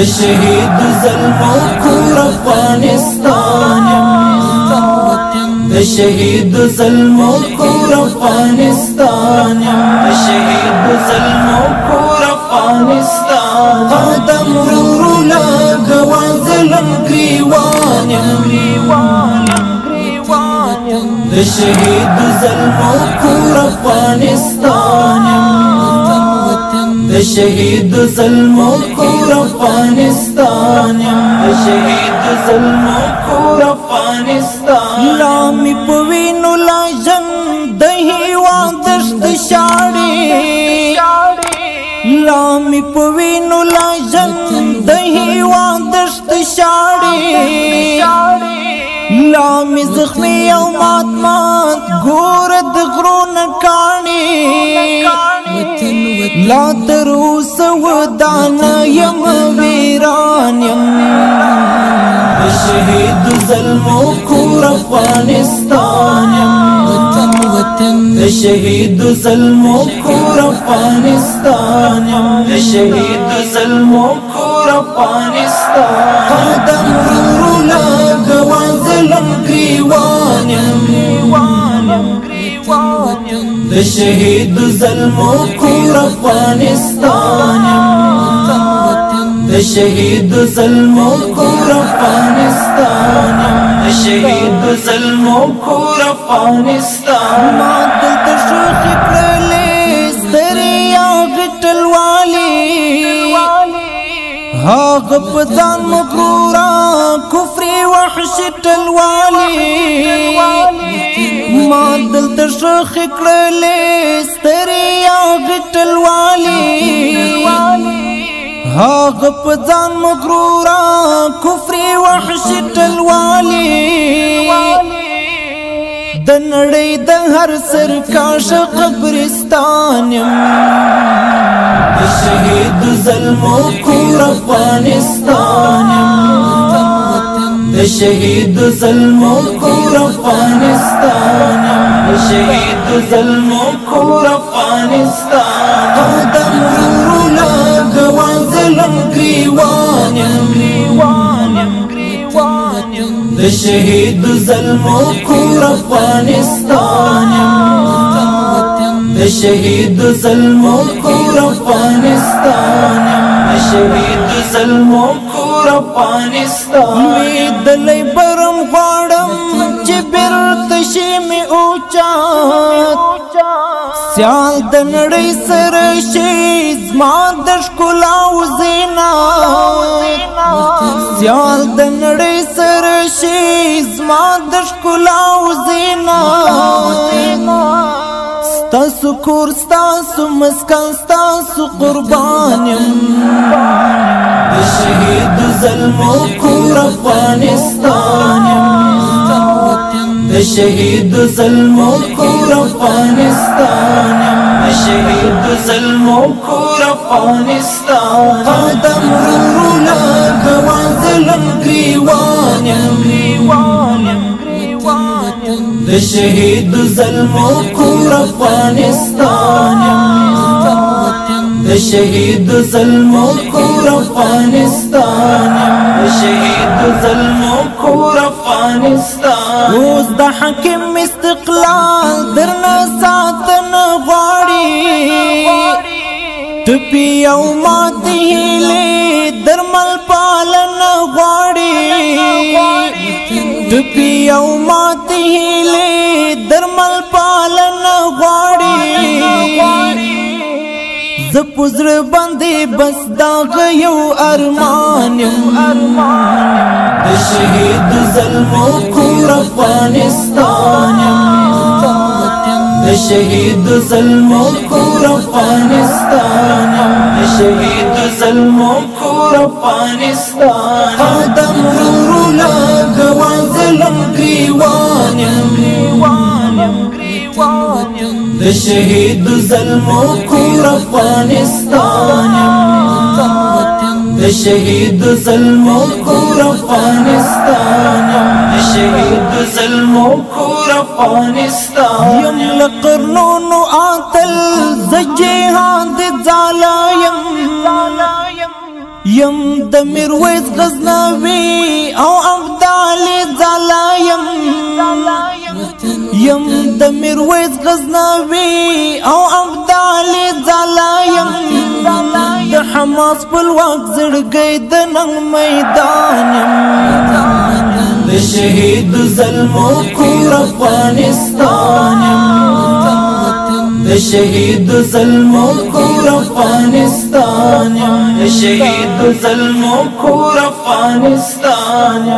شهید ظلمو کور افغانستان شهید ظلمو کور افغانستان شهید ظلمو کور افغانستان قدم رولا گوان ظلم گریوان شهید ظلمو کور افغانستان شهید ظلمو کور افغانستان شهید ظلمو کور افغانستان لامی پوینو لاجن دهیوان دشت شاڑی لامی پوینو لاجن دهیوان دشت شاڑی لامی زخمی او مات مات گورد غرون کانی لا تروس ودانا یم ویران یم شهید ظلمو کور افغانستان شهید ظلمو کور افغانستان شهید ظلمو کور افغانستان قدم رولا گوان ظلم گریوان شهید ظلمو کور افغانستان شهید ظلمو کور افغانستان شهید ظلمو کور افغانستان ما دلته شوخ کړلې ستریا غټل والی هاغه په ځان مغرورا کفر وحش ټلوالی ما دلته شوخ کړلې ستریا غټل والی هاغه په ځان مغرورا کفر وحش ټلوالی د نړۍ د هر سرکاش قبرستان شهید ظلمو کور افغانستان شهید ظلمو کور افغانستان شهید ظلمو کور افغانستان قدم رولا گوان ظلم گریوان شهید ظلمو کور افغانستان شهید ظلمو کور افغانستان شهید ظلمو کور افغانستان وی دلی برم غواړم چې بیرته شي مې اوچات سیال د نړۍ سره شي زما د ښکلا او زینت سیال د نړۍ سره شي زما د ښکلا او زینت ستاسو کور ستاسو مسکن ستاسو قربان یم شهید ظلمو کور افغانستان شهید ظلمو کور افغانستان شهید ظلمو کور افغانستان قدم رولا گوان ظلم گریوان شهید ظلمو کور افغانستان شهید ظلمو کور افغانستان شهید ظلمو کور افغانستان اوس د حاکم استقلال درنه ساتن غواړي ټپي او ماتې هیلې درمل پالن غواړي ټپي او ماتې هیلې درمل پالن غواړي ز پزړ باندې بس داغ یو ارمان د شهید ظلمو کور افغانستان شهید ظلمو کور افغانستان شهید ظلمو کور افغانستان آدم رورو لگوا ظلم گریوانیم د شهید ظلمو کور افغانستانیم د شهید ظلمو کور افغانستانیم د شهید ظلمو کور افغانستان یم لقرنونو آتل زجهاد زالایم یم د میرویس غزنوی او ابدال زالایم یم د میرویس غزنوی او ابدال زالایم د حماس پلواک زړګی د ننګ میدان د شهید ظلمو کور افغانستان د شهید ظلمو کور افغانستان د شهید ظلمو کور افغانستان